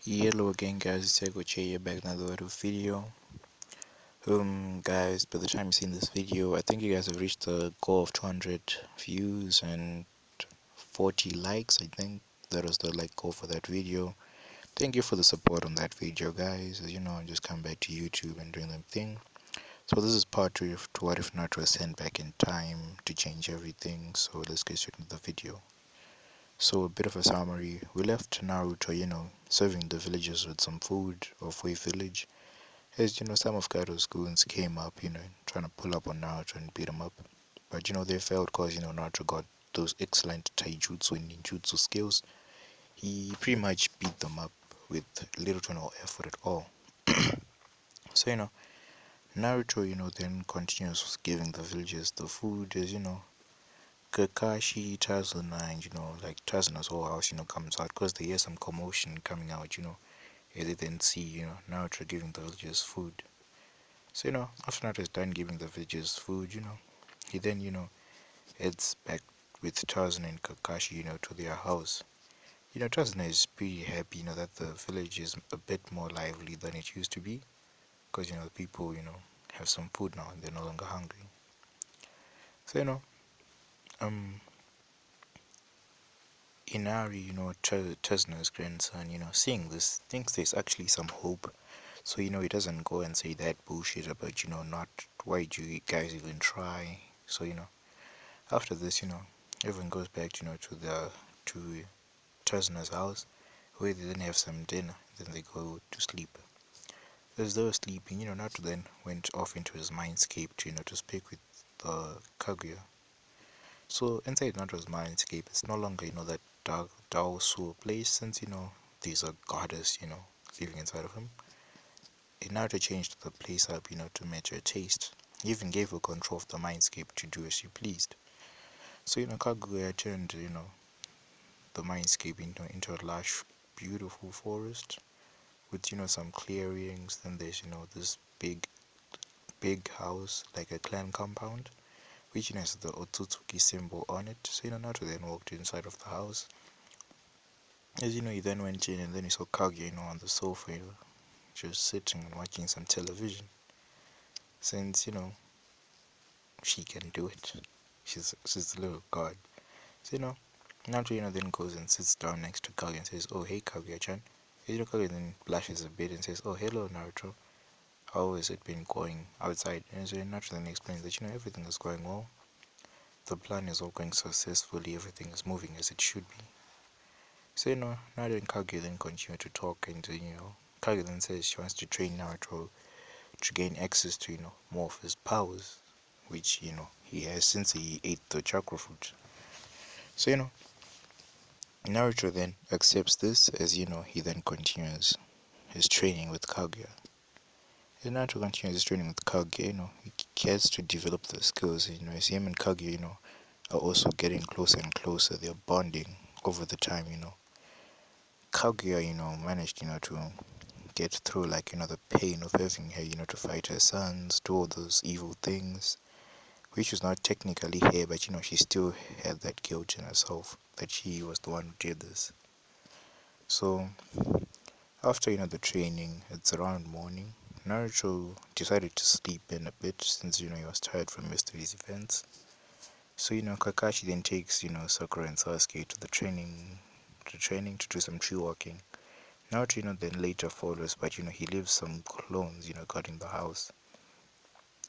Hello again guys, it's Egoche here back with another video. Guys, by the time you've seen this video, I think you guys have reached the goal of 200 views and 40 likes. I think that was the like goal for that video. Thank you for the support on that video, guys. As you know, I'm just coming back to YouTube and doing the thing. So this is part 2 to what if Naruto was sent back in time to change everything. So let's get straight into the video. So a bit of a summary. We left Naruto, serving the villagers with some food of Way Village. As some of Kaido's goons came up, trying to pull up on Naruto and beat him up. But they failed because Naruto got those excellent taijutsu and ninjutsu skills. He pretty much beat them up with little to no effort at all. So Naruto then continues giving the villagers the food as Kakashi, Tazuna, and like Tazuna's whole house comes out because they hear some commotion coming out, and they then see Naruto giving the villagers food. So after Naruto is done giving the villagers food, he then heads back with Tazuna and Kakashi to their house. Tazuna is pretty happy that the village is a bit more lively than it used to be, because the people have some food now and they're no longer hungry. So um Inari, Tesna's grandson, seeing this, thinks there's actually some hope. So, he doesn't go and say that bullshit about, not why do you guys even try. So, after this, everyone goes back, to Tesna's house, where they then have some dinner, then they go to sleep. As they were sleeping, Naruto then went off into his mindscape to speak with Kaguya. So inside Naruto's mindscape, it's no longer, that dark Dao Su place, since, there's a goddess, living inside of him. Naruto changed the place up, to match her taste. He even gave her control of the mindscape to do as she pleased. So, Kaguya turned, the mindscape into a lush, beautiful forest with, some clearings. Then there's, this big house, like a clan compound, which has the Otsutsuki symbol on it. So Naruto then walked inside of the house. As he then went in and then he saw Kaguya, on the sofa, just sitting and watching some television. Since she can do it, she's a little god. So Naruto then goes and sits down next to Kaguya and says, "Oh hey Kaguya-chan." Kaguya then blushes a bit and says, "Oh hello Naruto. How has it been going outside?" And so Naruto then explains that everything is going well. The plan is all going successfully, everything is moving as it should be. So Naruto and Kaguya then continue to talk, and Kaguya then says she wants to train Naruto to gain access to more of his powers, which he has since he ate the chakra fruit. So Naruto then accepts this as he then continues his training with Kaguya. As Naruto continues his training with Kaguya, he has to develop the skills. As him and Kaguya, are also getting closer and closer. They're bonding over the time. Kaguya, managed, to get through like the pain of having her, to fight her sons, do all those evil things, which was not technically her, but she still had that guilt in herself that she was the one who did this. So after the training, it's around morning. Naruto decided to sleep in a bit since he was tired from yesterday's events. So Kakashi then takes Sakura and Sasuke to the training to do some tree walking. Naruto then later follows, but he leaves some clones guarding the house,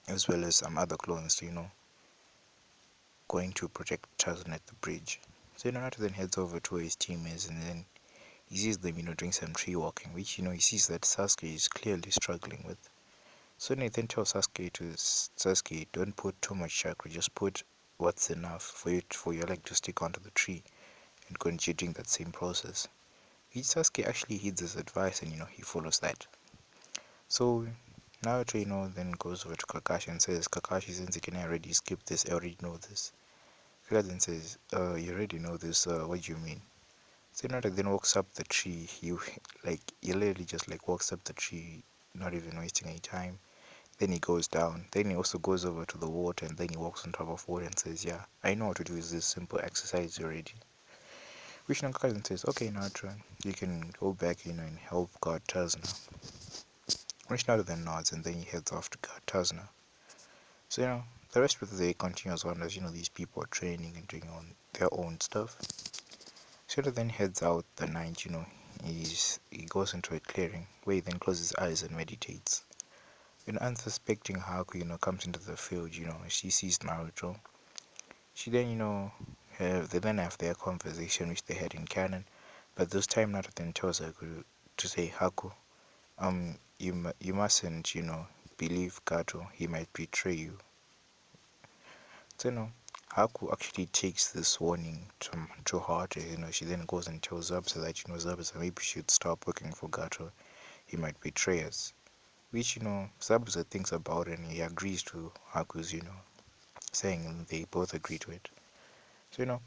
as well as some other clones going to protect Tazun at the bridge. So Naruto then heads over to where his team is, and then he sees them doing some tree walking, which he sees that Sasuke is clearly struggling with. So he then tells Sasuke, don't put too much chakra, just put what's enough for your leg to stick onto the tree, and continue doing that same process. Which Sasuke actually heeds his advice, and he follows that. So Naruto then goes over to Kakashi and says, "Kakashi, since can I already skip this, I already know this." Kakashi then says, "You already know this, what do you mean?" So Naruto then walks up the tree. He literally just walks up the tree, not even wasting any time. Then he goes down. Then he also goes over to the water, and then he walks on top of water and says, "Yeah, I know how to do this simple exercise already." Which Kakashi then says, okay, Naruto, you can go back, and help guard Tazuna. Which Naruto then nods and then he heads off to guard Tazuna. So, the rest of the day continues on as, these people are training and doing on their own stuff. Shota then heads out the night, he goes into a clearing where he then closes his eyes and meditates. Unsuspecting Haku, comes into the field, she sees Naruto. She then, they then have their conversation which they had in canon, but this time Naruto then tells her to say, Haku, you mustn't, believe Gato, he might betray you. So, Haku actually takes this warning to heart. She then goes and tells Zabuza that, Zabuza maybe should stop working for Gato. He might betray us. Which, Zabuza thinks about it and he agrees to Haku's, saying they both agree to it. So,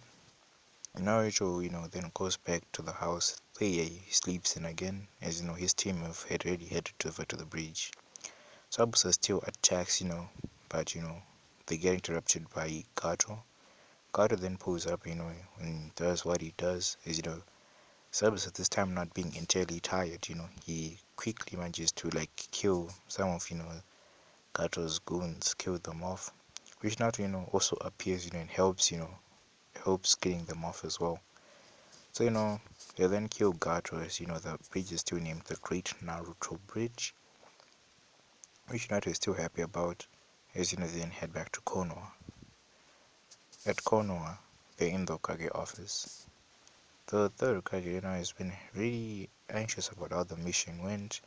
Naruto, then goes back to the house. There he sleeps in again, as, his team had already headed over to the bridge. Zabuza still attacks, but, they get interrupted by Gato. Carter then pulls up, and does what he does. Is, Sabas at this time not being entirely tired, he quickly manages to kill some of, Carter's goons, kill them off. Which now, also appears, and helps, helps killing them off as well. So, they then kill Gato as, the bridge is still named the Great Naruto Bridge. Which Naruto is still happy about, as, they then head back to Konoha. At Konoha, they're in the Hokage office. The third Hokage, has been really anxious about how the mission went.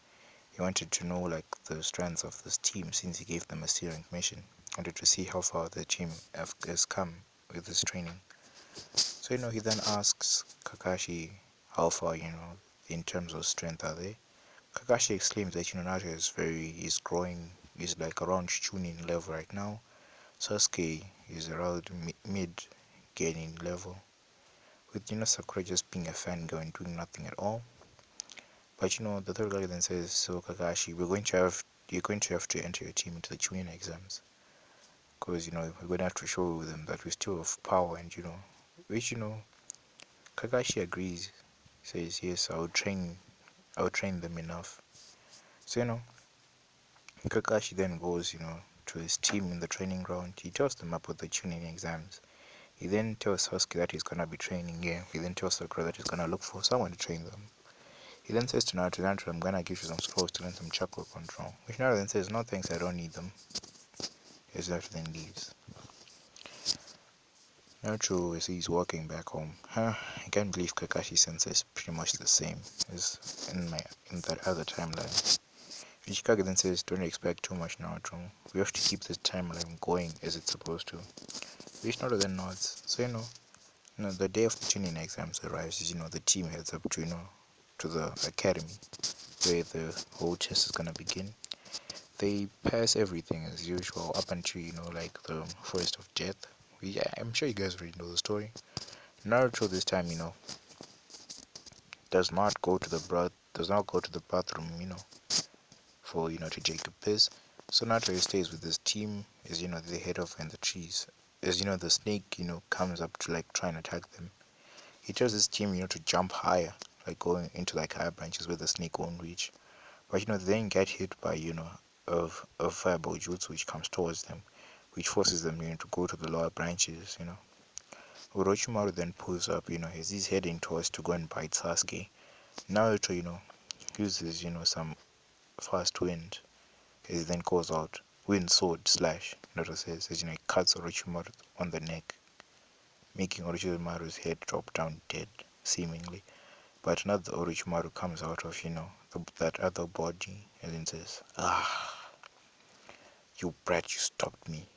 He wanted to know the strengths of this team since he gave them a steering mission. Wanted to see how far the team has come with this training. So he then asks Kakashi how far in terms of strength are they. Kakashi exclaims that Naruto is growing, is around Chunin level right now. Sasuke is around mid gaining level. With Sakura just being a fangirl and doing nothing at all. But the third guy then says, so Kakashi, you're going to have to enter your team into the Chunin exams. Because, we're going to have to show them that we still have power and, which, Kakashi agrees, says, yes, I'll train them enough. So, Kakashi then goes, to his team in the training ground. He tells them about the Chunin exams. He then tells Sasuke that he's gonna be training here. He then tells Sakura that he's gonna look for someone to train them. He then says to Naruto, I'm gonna give you some scrolls to learn some chakra control. Which Naruto then says, no thanks, I don't need them. As Naruto then leaves. Naruto, as he's walking back home, I can't believe Kakashi sense is pretty much the same as in that other timeline. Ichikage then says, don't expect too much, Naruto. We have to keep this timeline going as it's supposed to. Which Naruto then nods. So, the day of the Chunin exams arrives, the team heads up to, to the academy where the whole test is gonna begin. They pass everything as usual up until, the forest of death. I'm sure you guys already know the story. Naruto this time, does not go to the bathroom, for, to take a piss. So Naruto stays with his team as, they head off in the trees. As, the snake, comes up to, try and attack them. He tells his team, to jump higher, going into, higher branches where the snake won't reach. But, they then get hit by, a fireball jutsu which comes towards them, which forces them, to go to the lower branches, Orochimaru then pulls up, as he's heading towards to go and bite Sasuke. Naruto, uses, some fast wind, as he then calls out, wind sword slash, Naruto says, as, he cuts Orochimaru on the neck, making Orochimaru's head drop down dead, seemingly. But another Orochimaru comes out of, that other body, and then says, you brat, you stopped me.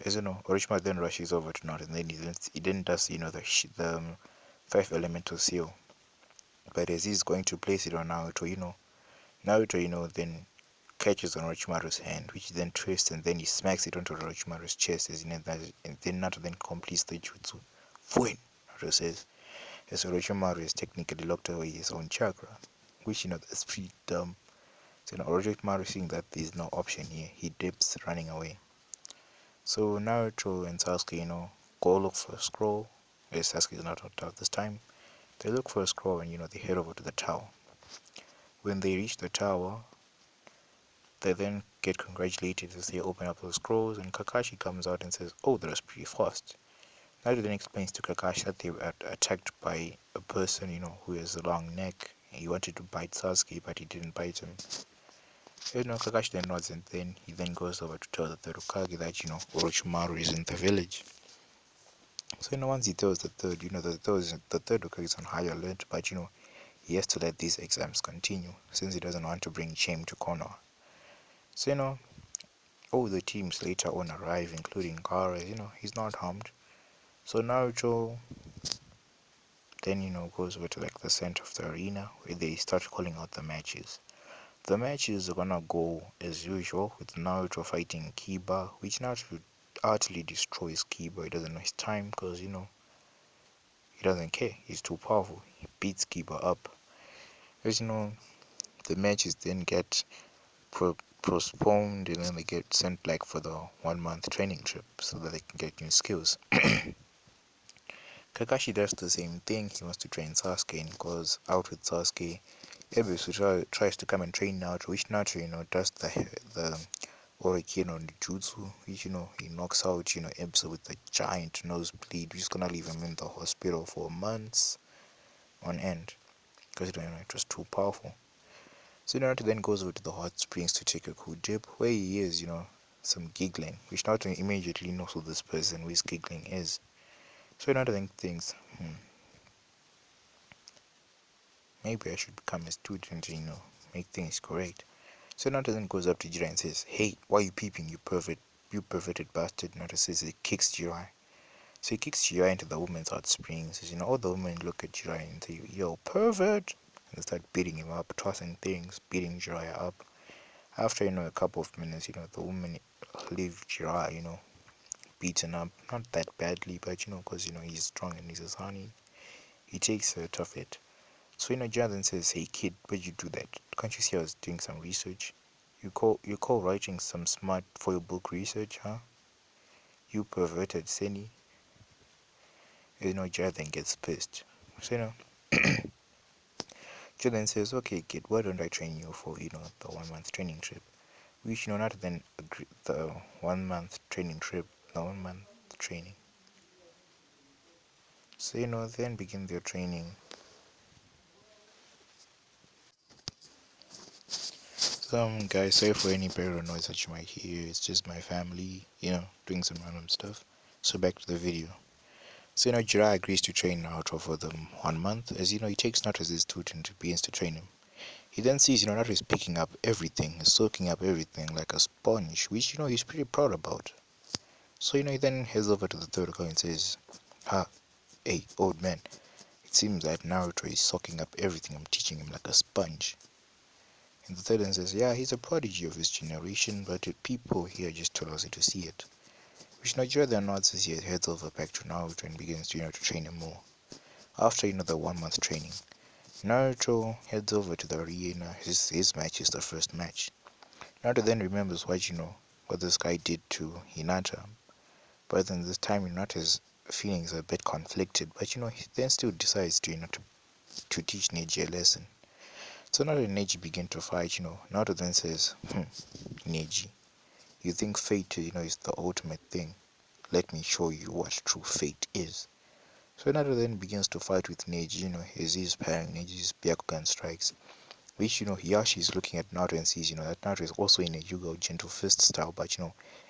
As Orochimaru then rushes over to Naruto, and then he then does, the 5 elemental seal. But as he's going to place it on Naruto, Naruto, then catches on Orochimaru's hand, which he then twists, and then he smacks it onto Orochimaru's chest, as and then Naruto then completes the jutsu. Fuen, Naruto says, as Orochimaru is technically locked away his own chakra, which, that's pretty dumb. So, Orochimaru seeing that there's no option here, he dips, running away. So, Naruto and Sasuke, go look for a scroll, as Sasuke is not out this time. They look for a scroll and they head over to the tower. When they reach the tower, they then get congratulated as they open up those scrolls, and Kakashi comes out and says, "Oh, that was pretty fast." Naruto then explains to Kakashi that they were attacked by a person, who has a long neck. He wanted to bite Sasuke, but he didn't bite him. Kakashi then nods, and then he then goes over to tell the third Hokage that, Orochimaru is in the village. So, once he tells the third, the third Hokage is on high alert, but, he has to let these exams continue, since he doesn't want to bring shame to Konoha. So, all the teams later on arrive, including Gaara. He's not harmed. So Naruto then, goes over to like the center of the arena where they start calling out the matches. The matches are gonna go as usual with Naruto fighting Kiba, which Naruto utterly destroys Kiba. He doesn't waste time because, he doesn't care. He's too powerful. He beats Kiba up. As the matches then get postponed and then they get sent like for the 1 month training trip so that they can get new skills. Kakashi does the same thing. He wants to train Sasuke and goes out with Sasuke. Ebisu tries to come and train Naruto, which Naruto, does the Oriki no Jutsu, which, he knocks out, Ebisu with a giant nosebleed, which is gonna leave him in the hospital for months on end, because, it was too powerful. So Naruto then goes over to the hot springs to take a cool dip, where he hears, some giggling, which Naruto immediately knows who this person who is giggling is. So Naruto then thinks, maybe I should become a student and, make things correct. So Naruto then goes up to Jiraiya and says, "Hey, why are you peeping, you perverted bastard?" Naruto says he kicks Jiraiya. So he kicks Jiraiya into the woman's hot springs. Says, all the women look at Jiraiya and say, "Yo, pervert!" And they start beating him up, tossing things, beating Jiraiya up. After, a couple of minutes, the women leave Jiraiya, beaten up. Not that badly, but, because, he's strong and he's a honey. He takes a tough hit. So, Jonathan says, "Hey kid, why'd you do that? Can't you see I was doing some research? You call writing some smart for your book research, huh? You perverted Seni." Jonathan gets pissed. So, Jonathan says, "Okay kid, why don't I train you for, the 1 month training trip?" Which, not then agree the 1 month training trip, the 1 month training. So, then begin their training. Guys, sorry for any background noise that you might hear. It's just my family, doing some random stuff. So back to the video. So, Jiraiya agrees to train Naruto for the 1 month, as, he takes Naruto as his student and begins to train him. He then sees, Naruto is picking up everything, soaking up everything like a sponge, which, he's pretty proud about. So, he then heads over to the third Hokage and says, hey, old man, it seems that Naruto is soaking up everything I'm teaching him like a sponge." And the third one says, "Yeah, he's a prodigy of his generation, but people here just too lazy to see it." Which Nigeria then nods as he heads over back to Naruto and begins to, to train him more. After, the 1 month training, Naruto heads over to the arena. His match is the first match. Naruto then remembers what this guy did to Hinata. But then this time, Hinata's feelings are a bit conflicted. But, he then still decides to, to teach Neji a lesson. So Naruto and Neji begin to fight, Naruto then says, "Neji, you think fate, is the ultimate thing. Let me show you what true fate is." So Naruto then begins to fight with Neji, as he's pairing Neji's Byakugan strikes. Which, Hiyashi is looking at Naruto and sees, that Naruto is also in a Yuga Gentle Fist style, but,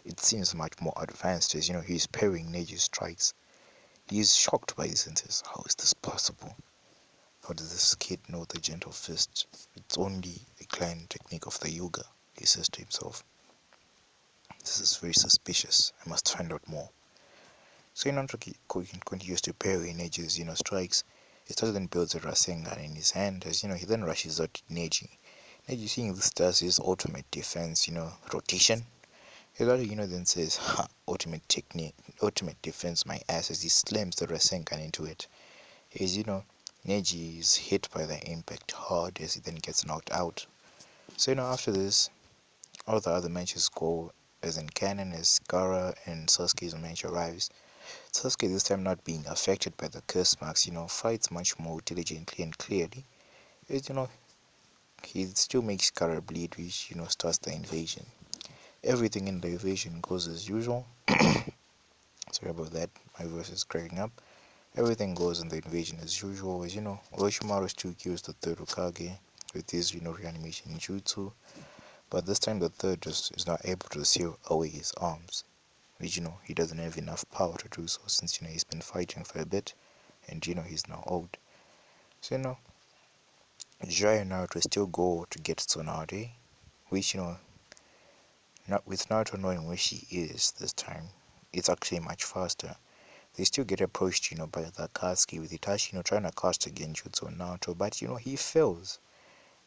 it seems much more advanced as, he's pairing Neji's strikes. He is shocked by this and says, "How is this possible? How does this kid know the Gentle Fist? It's only a clan technique of the Yuga," he says to himself. "This is very suspicious. I must find out more." So Naruto continues to parry Neji's, strikes. He starts then builds a Rasengan in his hand as, he then rushes out to Neji. Neji, seeing this, does his ultimate defense, rotation. Naruto, then says, "Ha, ultimate technique, ultimate defense, my ass," as he slams the Rasengan into it. As, Neji is hit by the impact hard as he then gets knocked out. So, after this, all the other matches go as in canon as Gaara and Sasuke's match arrives. Sasuke this time not being affected by the curse marks, fights much more diligently and clearly. As he still makes Kara bleed, which, starts the invasion. Everything in the invasion goes as usual. Sorry about that, my voice is cracking up. Everything goes in the invasion as usual, as Orochimaru still kills the third Hokage with his, reanimation jutsu. But this time the third just is not able to seal away his arms. Which, he doesn't have enough power to do so since, he's been fighting for a bit and, he's now old. So, Jiraiya and Naruto still go to get Tsunade, which, not with Naruto knowing where she is this time, it's actually much faster. They still get approached, by the Akatsuki with Itachi, trying to cast a genjutsu on Naruto, but, he fails.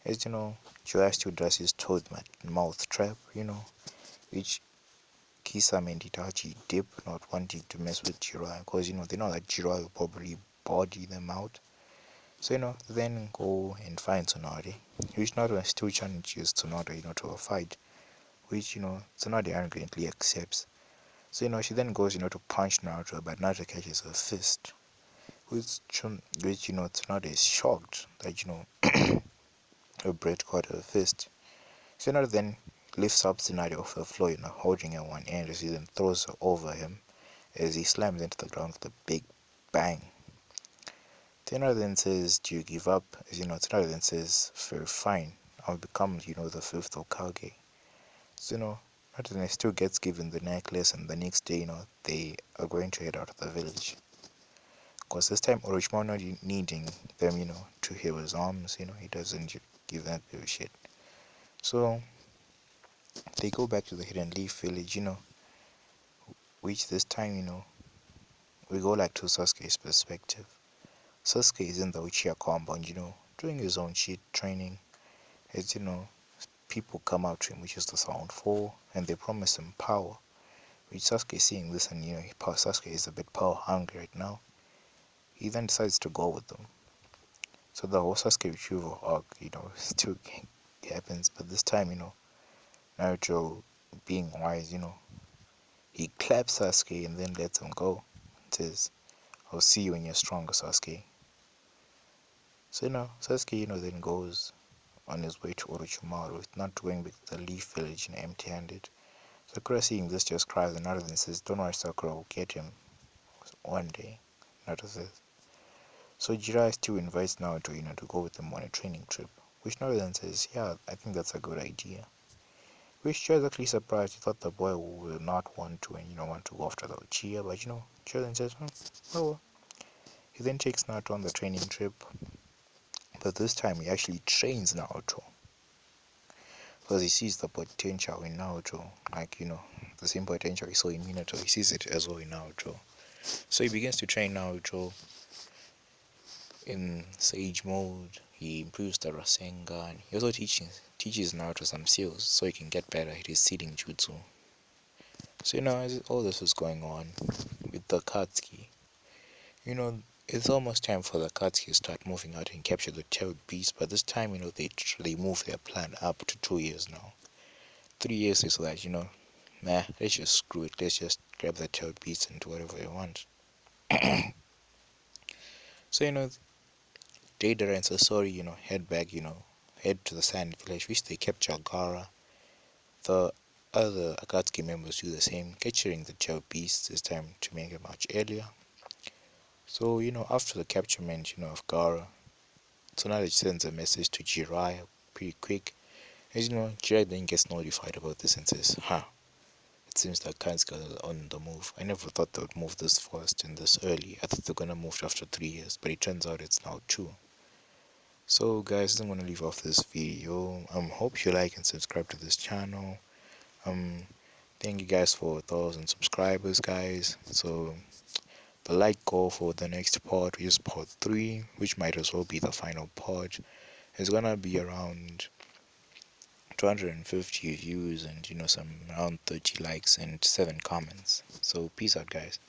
As, Jiraiya still does his toad mouth trap, which Kisame and Itachi dip, not wanting to mess with Jiraiya, because, they know that Jiraiya will probably body them out. So, then go and find Tsunade, which Naruto still challenges Tsunade, to a fight, which, Tsunade arrogantly accepts. So, she then goes, to punch Naruto, but Naruto catches her fist, which Tsunade is shocked that, her breath caught her fist. So, Naruto then lifts up Tsunade off the floor, holding her one hand as he then throws her over him as he slams into the ground with a big bang. Tsunade then says, "Do you give up?" As Tsunade then says, "Very fine, I'll become, the fifth Hokage." So, Naruto then still gets given the necklace, and the next day, they are going to head out of the village. Because this time, Orochimaru not needing them, to heal his arms, he doesn't give that bit of shit. So, they go back to the Hidden Leaf village, which this time, we go like to Sasuke's perspective. Sasuke is in the Uchiha compound, doing his own shit, training. As, people come out to him, which is the Sound 4, and they promise him power. Which Sasuke seeing this, and, Sasuke is a bit power hungry right now. He then decides to go with them. So the whole Sasuke retrieval arc, still happens, but this time, Naruto, being wise, he claps Sasuke and then lets him go. It says, "I'll see you when you're stronger, Sasuke." So, Sasuke, then goes on his way to Orochimaru, not going back to the Leaf Village empty-handed. Sakura seeing this just cries, and Naruto then says, "Don't worry, Sakura, will get him one day." Naruto says. So Jiraiya still invites Naruto, to go with them on a training trip, which Naruto then says, "Yeah, I think that's a good idea." Which Jiraiya is actually surprised. He thought the boy will not want to, and want to go after the Uchiha, but Jiraiya then says, "Oh well." He then takes Naruto on the training trip, but this time he actually trains Naruto. Because he sees the potential in Naruto, like, the same potential he saw in Minato, he sees it as well in Naruto. So he begins to train Naruto in Sage mode. He improves the Rasengan. He also teaches Naruto some skills so he can get better at his seeding jutsu. So, as all this is going on with the Akatsuki, it's almost time for the Akatsuki to start moving out and capture the tailed beast, but this time, they move their plan up to 2 years now. 3 years is like, nah, let's just screw it, let's just grab the tailed beast and do whatever they want. So, Deidara and Sasori, head back, head to the Sand Village, which they capture Gaara. The other Akatsuki members do the same, capturing the tailed beast, this time to make it much earlier. So, after the capturement, of Gaara, Tsunade sends a message to Jiraiya pretty quick. As Jiraiya then gets notified about this and says, it seems that Akatsuki are on the move. I never thought they would move this fast and this early. I thought they're gonna move after 3 years, but it turns out it's now 2. So guys, I'm gonna leave off this video. Hope you like and subscribe to this channel. Thank you guys for 1,000 subscribers, guys. So the like goal for the next part is part 3, which might as well be the final part. It's gonna be around 250 views and some around 30 likes and 7 comments. So peace out, guys.